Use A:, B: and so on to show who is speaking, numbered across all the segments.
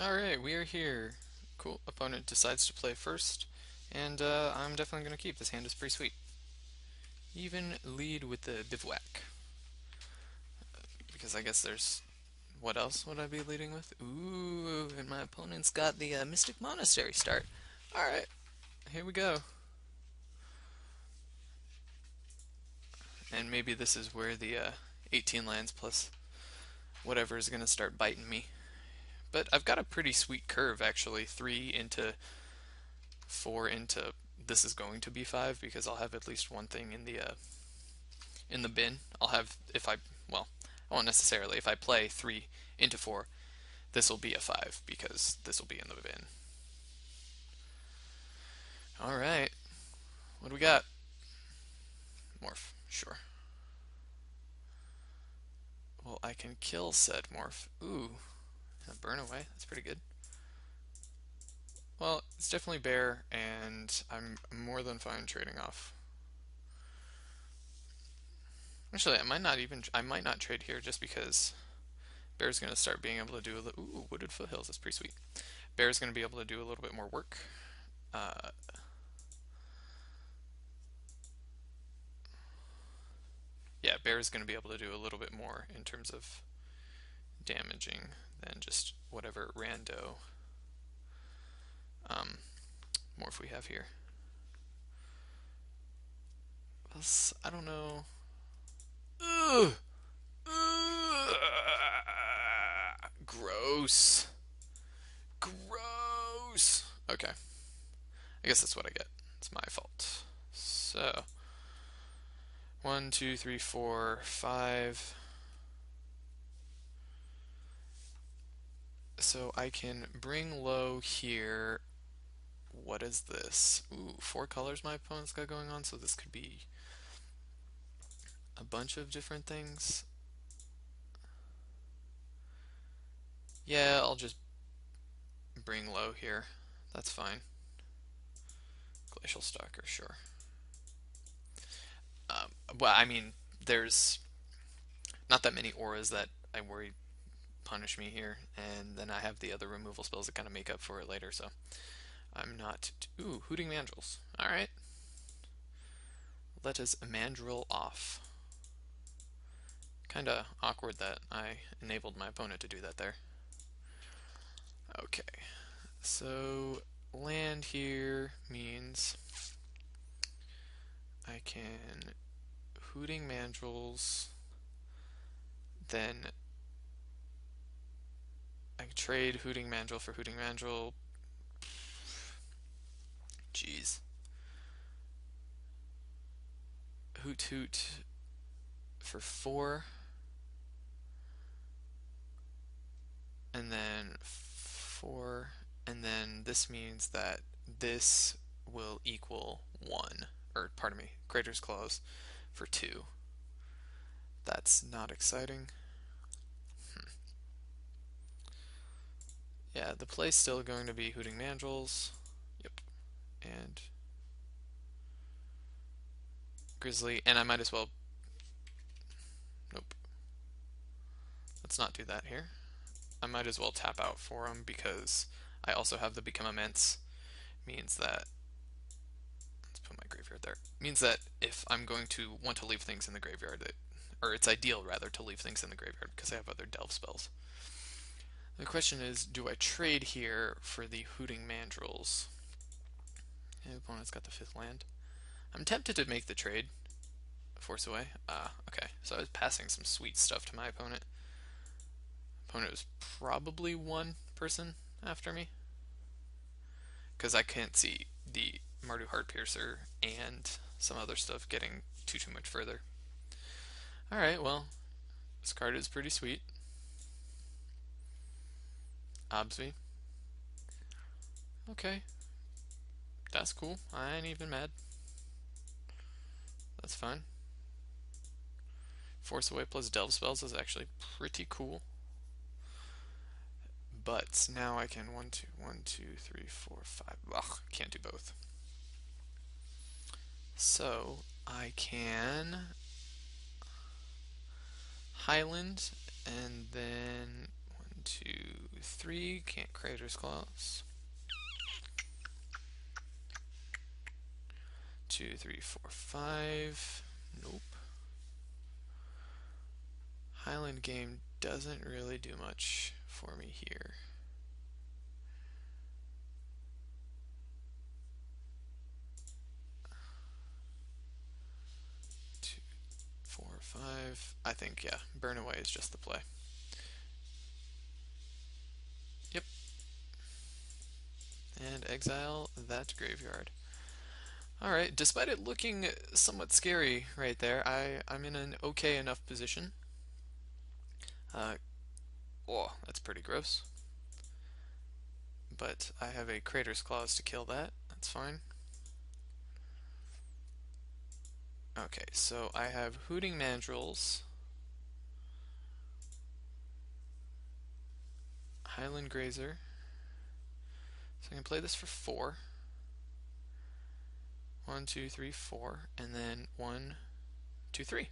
A: Alright, we are here. Cool. Opponent decides to play first, and I'm definitely going to keep. This hand is pretty sweet. Even lead with the bivouac. Because I guess there's. What else would I be leading with? Ooh, and my opponent's got the Mystic Monastery start. Alright, here we go. And maybe this is where the 18 lands plus whatever is going to start biting me. But I've got a pretty sweet curve actually. 3 into 4 into this is going to be 5 because I'll have at least one thing in the bin. I'll have if I well, I won't necessarily if I play 3 into 4, this will be a 5 because this will be in the bin. All right. What do we got? Morph. Sure. Well, I can kill said morph. Ooh. Burn away. That's pretty good. Well, it's definitely bear, and I'm more than fine trading off. Actually, I might not trade here just because bear's going to start being able to do a little. Ooh, wooded foothills. That's pretty sweet. Bear's going to be able to do a little bit more work. Uh, yeah, bear's going to be able to do a little bit more in terms of damaging than just whatever rando um, morph we have here. I don't know. Ugh! Ugh! Gross. Gross. Okay. I guess that's what I get. It's my fault. So, one, two, three, four, five. So I can bring low here. What is this? Ooh, 4 colors my opponent's got going on, so this could be a bunch of different things. Yeah, I'll just bring low here. That's fine. Glacial Stalker, sure. Well, I mean, there's not that many auras that I worry punish me here, and then I have the other removal spells that kind of make up for it later, so I'm not. Ooh, Hooting Mandrills. Alright. Let us mandrill off. Kinda awkward that I enabled my opponent to do that there. Okay, so land here means I can Hooting Mandrills, then I can trade Hooting Mandrill for Hooting Mandrill. Jeez. Hoot Hoot for 4, and then 4, and then this means that this will equal 1, or pardon me, Greater's Claws for 2. That's not exciting. Yeah, the play's still going to be Hooting Mandrills. Yep. And Grizzly, and I might as well. Nope. Let's not do that here. I might as well tap out for him because I also have the Become Immense. Means that. Let's put my graveyard there. Means that if I'm going to want to leave things in the graveyard, or it's ideal rather to leave things in the graveyard because I have other delve spells. The question is, do I trade here for the Hooting Mandrills? The opponent's got the 5th land. I'm tempted to make the trade. Force away. Okay. So I was passing some sweet stuff to my opponent. Opponent was probably one person after me. Because I can't see the Mardu Heartpiercer and some other stuff getting too much further. Alright, well, this card is pretty sweet. Obviously. Okay. That's cool. I ain't even mad. That's fine. Force away plus delve spells is actually pretty cool. But now I can 1, 2, 1, 2, 3, 4, 5. Ugh, can't do both. So I can Highland and then 1, 2, 3. Can't Creator's Clause. 2, 3, 4, 5. Nope. Highland Game doesn't really do much for me here. 2, 4, 5. I think, yeah, Burn Away is just the play. Yep. And exile that graveyard. Alright, despite it looking somewhat scary right there, I'm in an okay enough position. Oh, that's pretty gross. But I have a Creator's Clause to kill that. That's fine. Okay, so I have Hooting Mandrills, Highland Grazer. So I can play this for 4. 1, 2, 3, 4, and then 1, 2, 3.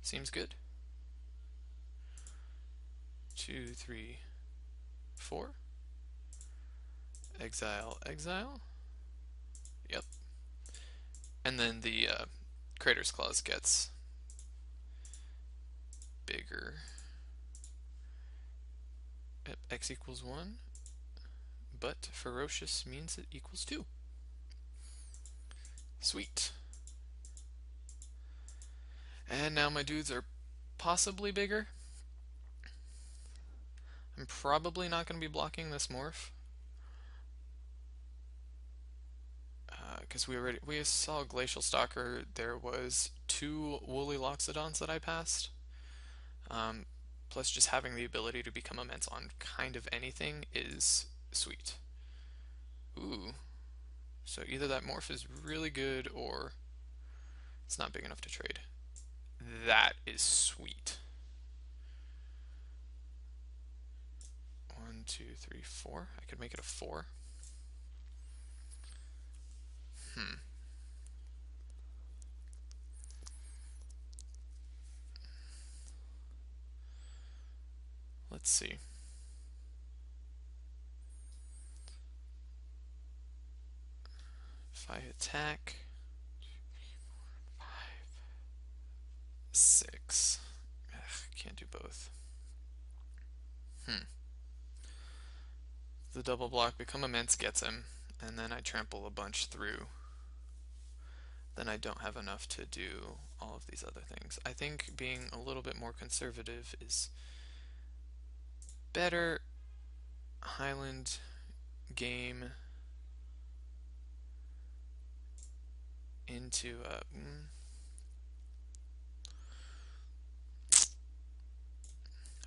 A: Seems good. 2, 3, 4. Exile, exile. Yep. And then the Creator's Clause gets bigger. Yep, x equals 1, but ferocious means it equals 2. Sweet. And now my dudes are possibly bigger. I'm probably not going to be blocking this morph. Because we saw Glacial Stalker, there was 2 Woolly Loxodons that I passed. Plus just having the ability to become immense on kind of anything is sweet. Ooh. So either that morph is really good or it's not big enough to trade. That is sweet. 1, 2, 3, 4. I could make it a 4. Let's see. If I attack 5, 6. Ugh, can't do both. The double block, become immense, gets him, and then I trample a bunch through. Then I don't have enough to do all of these other things. I think being a little bit more conservative is better. Highland Game into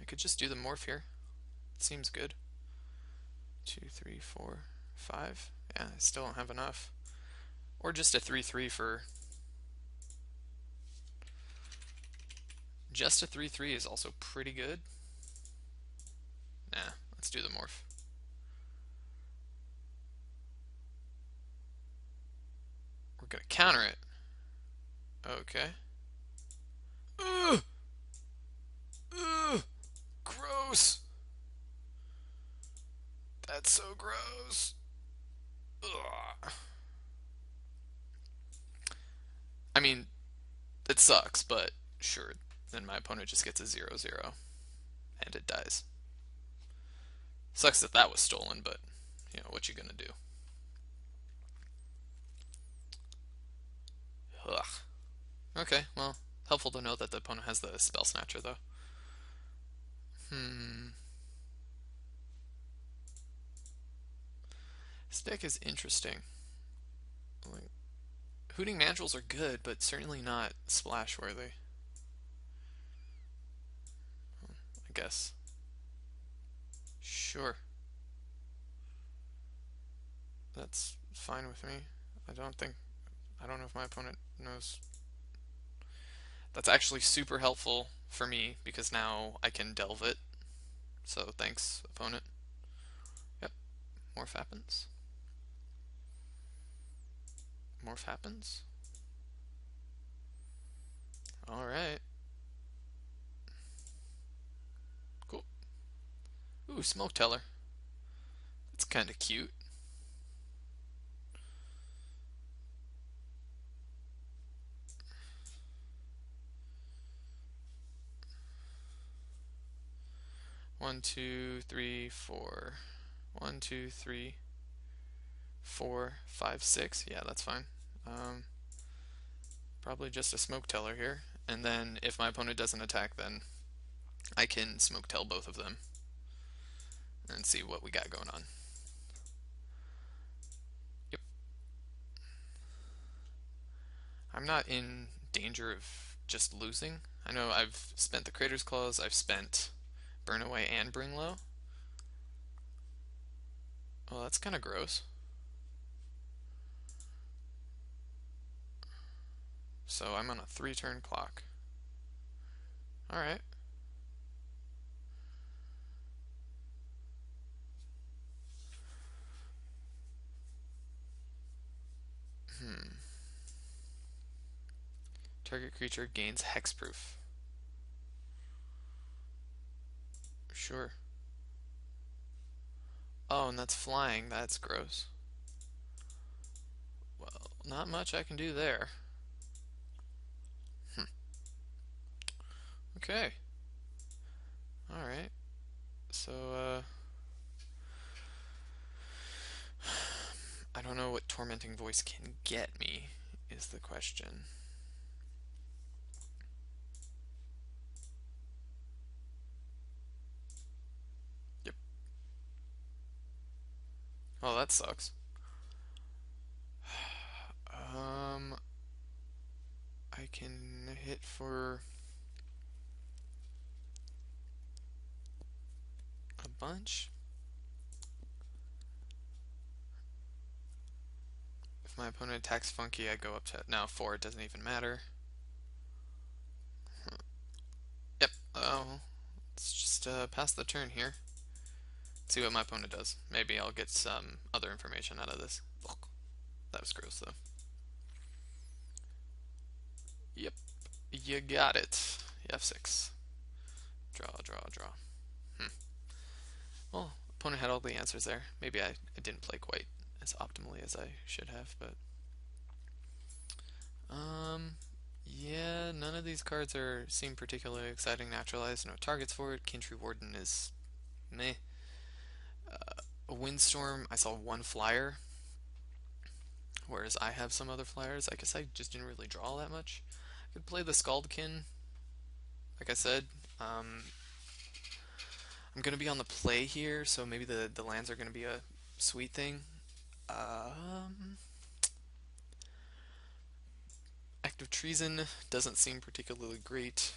A: I could just do the morph here. It seems good. 2, 3, 4, 5. Yeah, I still don't have enough. Or just a 3/3 for. Just a 3/3 is also pretty good. Nah, let's do the morph. We're gonna counter it. Okay. Ugh! Ugh! Gross! That's so gross. Ugh. I mean, it sucks, but sure. Then my opponent just gets a 0/0. And it dies. Sucks that that was stolen, but, you know, what you gonna do? Ugh. Okay, well, helpful to know that the opponent has the Spell Snatcher, though. This deck is interesting. Like, Hooting Mandrills are good, but certainly not splash worthy. I guess. Sure. That's fine with me. I don't know if my opponent knows. That's actually super helpful for me because now I can delve it. So thanks, opponent. Yep. Morph happens. Morph happens. Alright. Cool. Ooh, smoke teller. That's kind of cute. One, two, three, four. One, two, three, four, five, six. Yeah, that's fine. Um, Probably just a smoke teller here. And then if my opponent doesn't attack, then I can smoke tell both of them and see what we got going on. Yep. I'm not in danger of just losing. I know I've spent the Crater's Claws, I've spent Burn Away and Bring Low. Well, that's kind of gross. So I'm on a 3-turn clock. Alright. Hmm. Target creature gains hexproof. Sure. Oh, and that's flying. That's gross. Well, not much I can do there. Hmm. Okay. Alright. So, I don't know what Tormenting Voice can get me, is the question. Yep. Oh, that sucks. Um, I can hit for a bunch. If my opponent attacks funky, I go up to now 4. It doesn't even matter. Yep. Oh, let's just pass the turn here. See what my opponent does. Maybe I'll get some other information out of this. Ugh, that was gross though. Yep. You got it. F6. Draw, draw, draw. Hmm. Well, opponent had all the answers there. Maybe I didn't play quite as optimally as I should have, but um, yeah, none of these cards seem particularly exciting. Naturalized, no targets for it. Kintry Warden is meh. A Windstorm, I saw one flyer, whereas I have some other flyers. I guess I just didn't really draw that much. I could play the Scaldkin, like I said. Um, I'm gonna be on the play here, so maybe the lands are gonna be a sweet thing. Um, Act of Treason doesn't seem particularly great.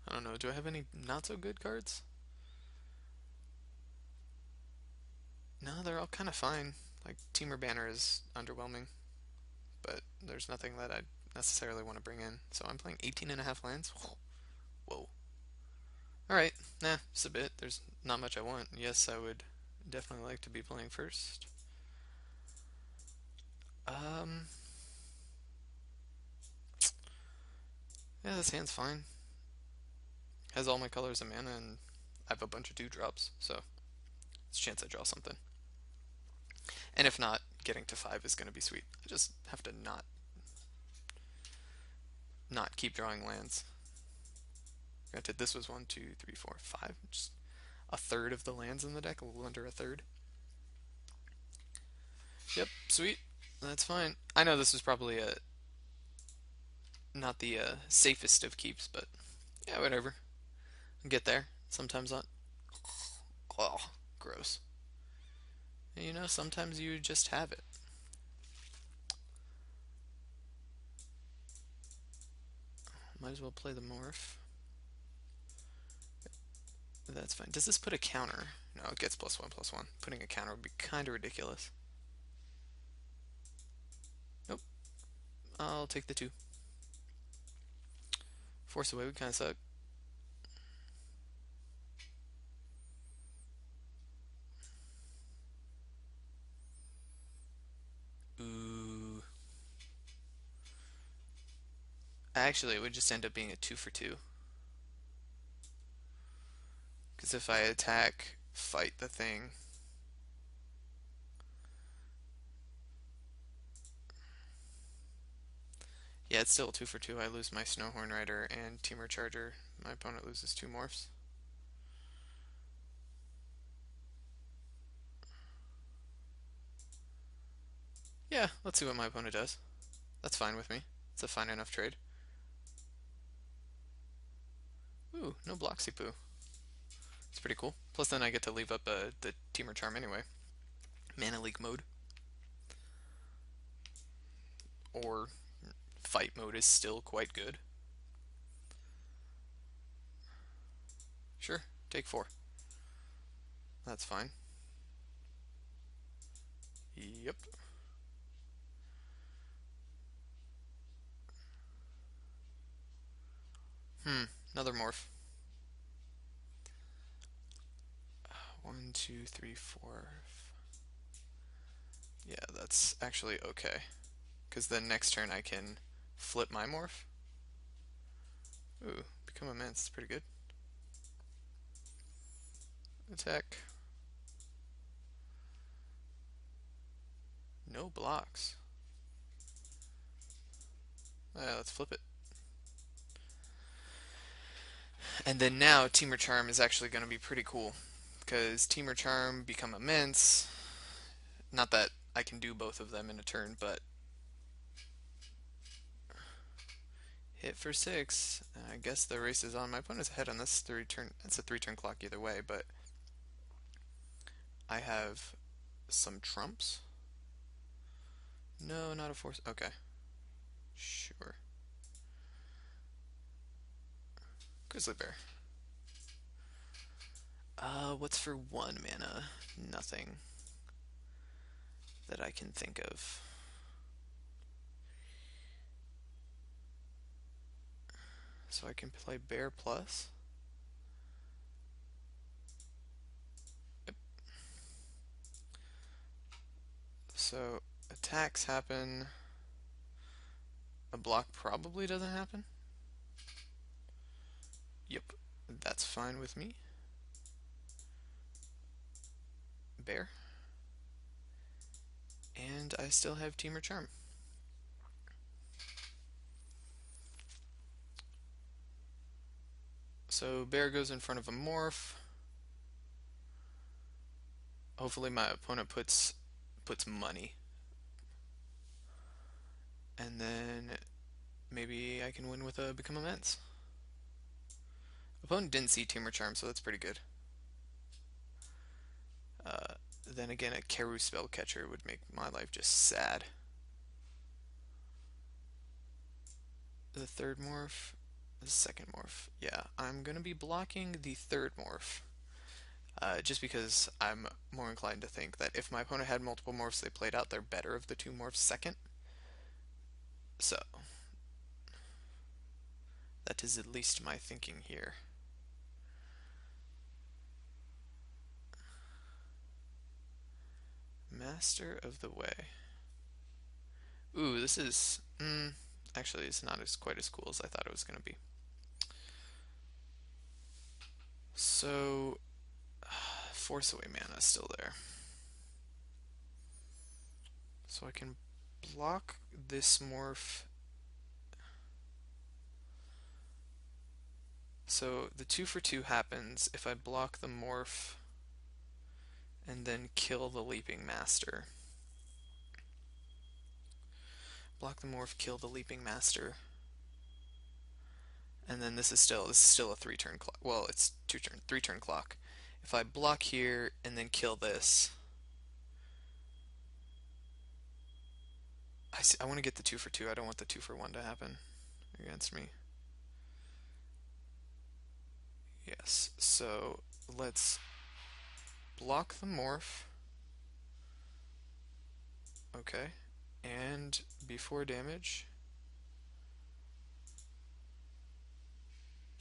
A: I don't know. Do I have any not so good cards? No, they're all kind of fine. Like Teamer Banner is underwhelming, but there's nothing that I necessarily want to bring in. So I'm playing 18 and a half lands. Whoa. All right. Nah, just a bit. There's not much I want. Yes, I would definitely like to be playing first. Um, yeah, this hand's fine. Has all my colors and mana, and I have a bunch of 2 drops, so it's a chance I draw something. And if not, getting to 5 is going to be sweet. I just have to not keep drawing lands. Granted, this was 1, 2, 3, 4, 5, just a third of the lands in the deck, a little under a third. Yep, sweet. That's fine. I know this is probably not the safest of keeps, but yeah, whatever. I'll get there. Sometimes not. Oh, gross. You know, sometimes you just have it. Might as well play the morph. That's fine. Does this put a counter? No, it gets +1/+1. Putting a counter would be kind of ridiculous. Nope. I'll take the 2. Force away would kind of suck. Ooh. Actually, it would just end up being a 2 for 2. Because if I attack, fight the thing. Yeah, it's still 2 for 2. I lose my Snowhorn Rider and Temur Charger. My opponent loses 2 morphs. Yeah, let's see what my opponent does. That's fine with me. It's a fine enough trade. Ooh, no Bloxy Poo. It's pretty cool. Plus then I get to leave up the Temur Charm anyway. Mana Leak mode. Or fight mode is still quite good. Sure, take 4. That's fine. Yep. Another morph. 1, 2, 3, 4. Yeah, that's actually okay. Because then next turn I can flip my morph. Ooh, become immense. It's pretty good. Attack. No blocks. Let's flip it. And then now Temur Charm is actually going to be pretty cool. Because Temur Charm become immense. Not that I can do both of them in a turn, but hit for 6. I guess the race is on. My opponent's ahead on this 3-turn. It's a 3-turn clock either way, but I have some trumps. No, not a force. Okay. Sure. Grizzly Bear. What's for 1 mana? Nothing that I can think of. So I can play Bear Plus. Yep. So attacks happen. A block probably doesn't happen. Yep, that's fine with me. Bear. And I still have Temur Charm. So Bear goes in front of a morph. Hopefully my opponent puts money. And then maybe I can win with a Become Immense. Opponent didn't see Temur Charm, so that's pretty good. Then again, a Keru Spellcatcher would make my life just sad. The third morph, the second morph. Yeah, I'm going to be blocking the third morph. Just because I'm more inclined to think that if my opponent had multiple morphs they played out, they're better of the 2 morphs second. So, that is at least my thinking here. Master of the Way. Ooh, this is... actually, it's not quite as cool as I thought it was going to be. So, Force Away mana is still there. So I can block this morph. So the 2 for 2 happens if I block the morph and then kill the Leaping Master. Block the morph, kill the Leaping Master. And then this is still a 3-turn clock. Well, it's 3-turn clock. If I block here and then kill this, I want to get the 2 for 2. I don't want the 2 for 1 to happen against me. Yes, so let's block the morph. Okay, and before damage,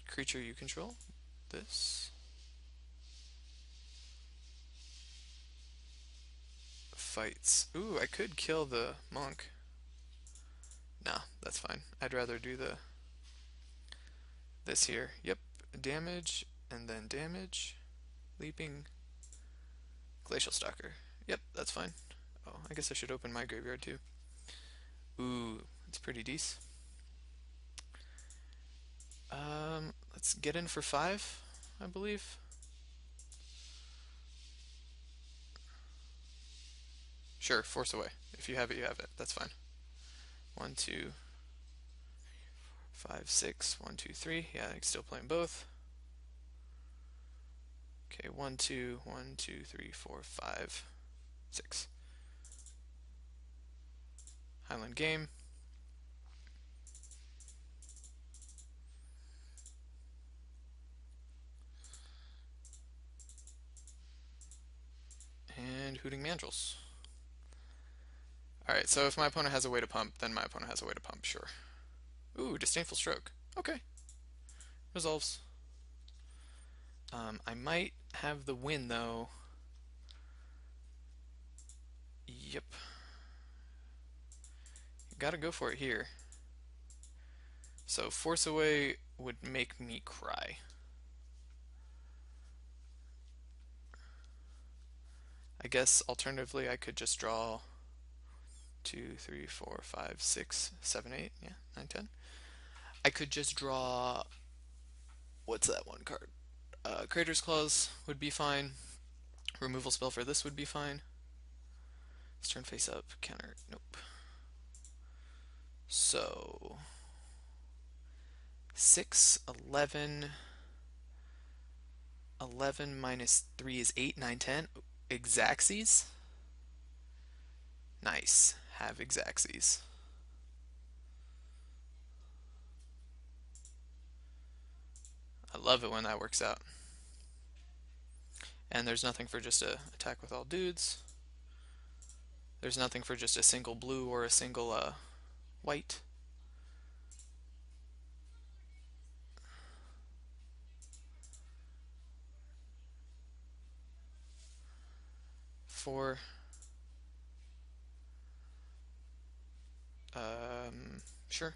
A: creature you control, this. Fights. Ooh, I could kill the monk. Nah, that's fine. I'd rather do this here. Yep, damage, and then damage. Leaping Glacial Stalker. Yep, that's fine. Oh, I guess I should open my graveyard too. Ooh, it's pretty decent. Let's get in for 5, I believe. Sure, force away. If you have it, you have it. That's fine. 1, 2, 5, 6. 1, 2, 3. Yeah, I'm still playing both. Okay, 1, 2, 1, 2, 3, 4, 5, 6. Highland game. And Hooting Mandrills. Alright, so if my opponent has a way to pump, then my opponent has a way to pump, sure. Ooh, Disdainful Stroke. Okay. Resolves. I might have the win, though. Yep. Gotta go for it here. So Force Away would make me cry. I guess alternatively I could just draw 2, 3, 4, 5, 6, 7, 8, yeah, 9, 10. I could just draw, what's that one card? Crater's Claws would be fine. Removal spell for this would be fine. Let's turn face up, counter, nope. So 6, 11, 11 minus 3 is 8, 9, 10. Exacxies? Nice. Have Exacxies. I love it when that works out. And there's nothing for just a attack with all dudes. There's nothing for just a single blue or a single white. Four. Sure.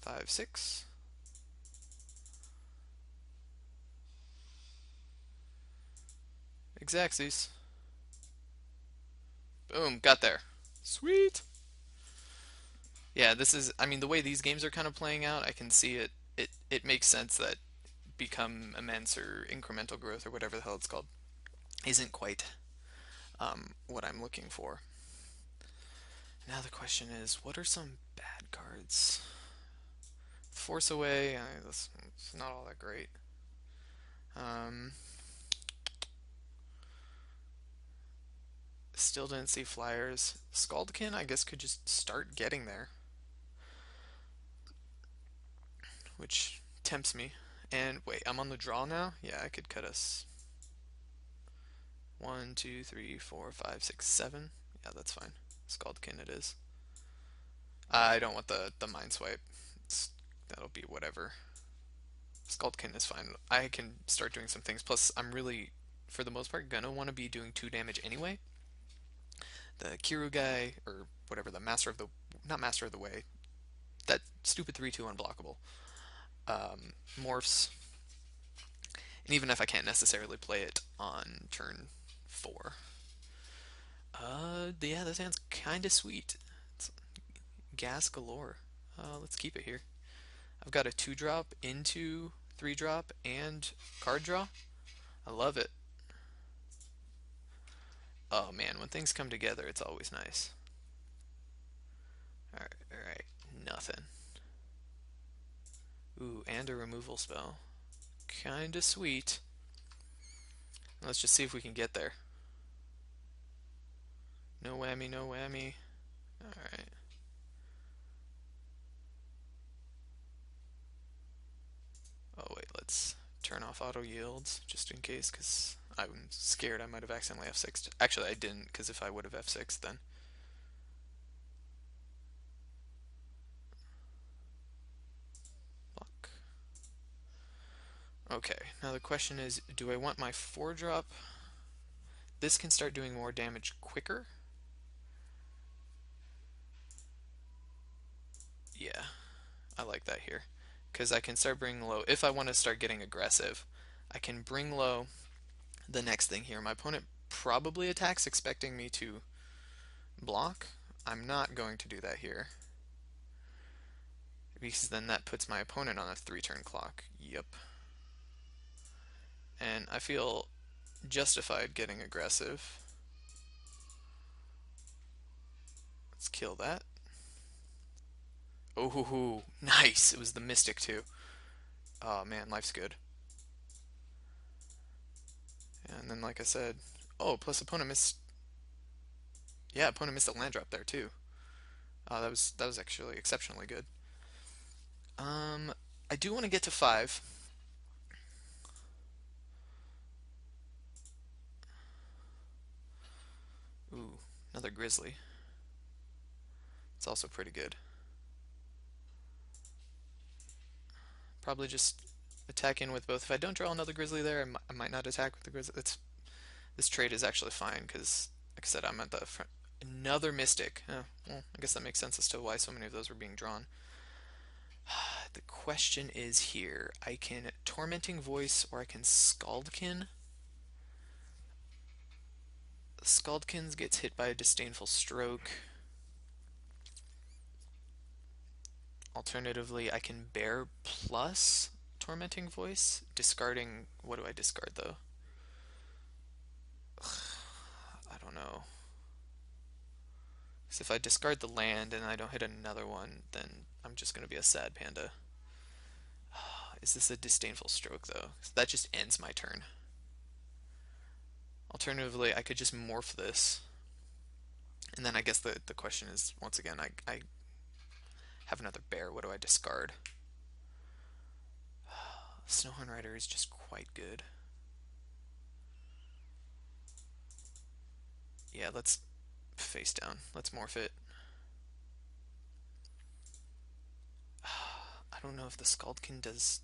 A: 5, 6. Exacxies. Boom, got there. Sweet. Yeah, this is, I mean, the way these games are kind of playing out, I can see it. It makes sense that become immense or incremental growth or whatever the hell it's called isn't quite what I'm looking for. Now the question is, what are some bad cards? Force Away, it's not all that great. Um, Still didn't see flyers. Scaldkin, I guess, could just start getting there, which tempts me. And wait, I'm on the draw now? Yeah, I could cut us 1, 2, 3, 4, 5, 6, 7. Yeah, that's fine. Scaldkin it is. I don't want the Mind Swipe. That'll be whatever. Scaldkin is fine. I can start doing some things. Plus, I'm really, for the most part, gonna want to be doing 2 damage anyway. The Kiru guy, or whatever, the Master of the, not Master of the Way, that stupid 3/2 unblockable, morphs. And even if I can't necessarily play it on turn 4. Yeah, this hand's kind of sweet. It's gas galore. Let's keep it here. I've got a 2-drop into 3-drop and card draw. I love it. Oh man, when things come together, it's always nice. Alright, alright. Nothing. Ooh, and a removal spell. Kinda sweet. Let's just see if we can get there. No whammy, no whammy. Alright. Oh wait, let's turn off auto yields just in case, because I'm scared I might have accidentally F6'd. Actually, I didn't, because if I would have F6'd then. Block. Okay, now the question is, do I want my 4-drop? This can start doing more damage quicker. Yeah, I like that here. Because I can start bringing low. If I want to start getting aggressive, I can bring low the next thing here. My opponent probably attacks expecting me to block. I'm not going to do that here because then that puts my opponent on a 3-turn clock. Yep. And I feel justified getting aggressive. Let's kill that. Oh, hoo, hoo. Nice. It was the Mystic too. Oh man, life's good. And then, like I said, oh, plus opponent missed. Yeah, opponent missed a land drop there too. That was actually exceptionally good. Um, I do want to get to 5. Ooh, another Grizzly. It's also pretty good. Probably just attack in with both. If I don't draw another Grizzly there, I might not attack with the Grizzly. This trade is actually fine because, like I said, I'm at the front. Another Mystic. Well, I guess that makes sense as to why so many of those were being drawn. The question is here. I can Tormenting Voice or I can Scaldkin. Scaldkins gets hit by a Disdainful Stroke. Alternatively, I can Bear plus Tormenting Voice, discarding. What do I discard though? I don't know. Because if I discard the land and I don't hit another one, then I'm just going to be a sad panda. Is this a Disdainful Stroke though? That just ends my turn. Alternatively, I could just morph this. And then I guess the question is, once again, I have another bear. What do I discard? Snowhorn Rider is just quite good. Yeah, let's face down. Let's morph it. I don't know if the Scaldkin does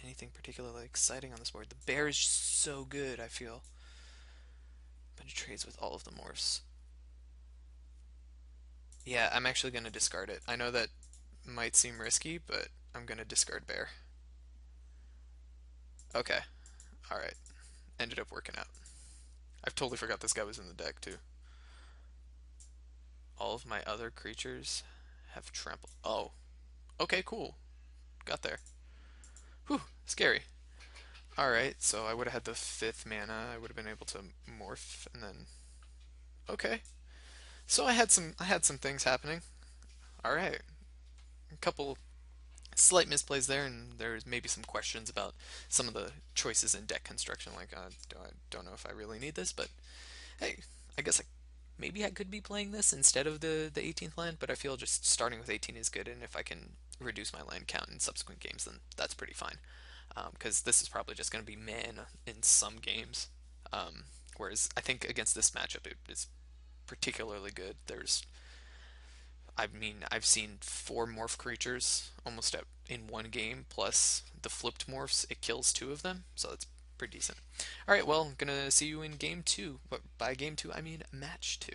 A: anything particularly exciting on this board. The bear is just so good, I feel. But it trades with all of the morphs. Yeah, I'm actually going to discard it. I know that might seem risky, but I'm going to discard bear. Okay, alright. Ended up working out. I've totally forgot this guy was in the deck, too. All of my other creatures have trample. Oh, okay, cool. Got there. Whew, scary. Alright, so I would have had the 5th mana. I would have been able to morph, and then... Okay. So I had some things happening. Alright. A couple slight misplays there, and there's maybe some questions about some of the choices in deck construction. Like, I don't know if I really need this, but hey, I guess maybe I could be playing this instead of the 18th land, but I feel just starting with 18 is good, and if I can reduce my land count in subsequent games, then that's pretty fine. Because this is probably just going to be man in some games. Um, Whereas I think against this matchup, it is particularly good. I've seen 4 morph creatures almost in one game, plus the flipped morphs, it kills 2 of them, so that's pretty decent. Alright, well, I'm gonna see you in game 2. But by game 2, I mean match 2.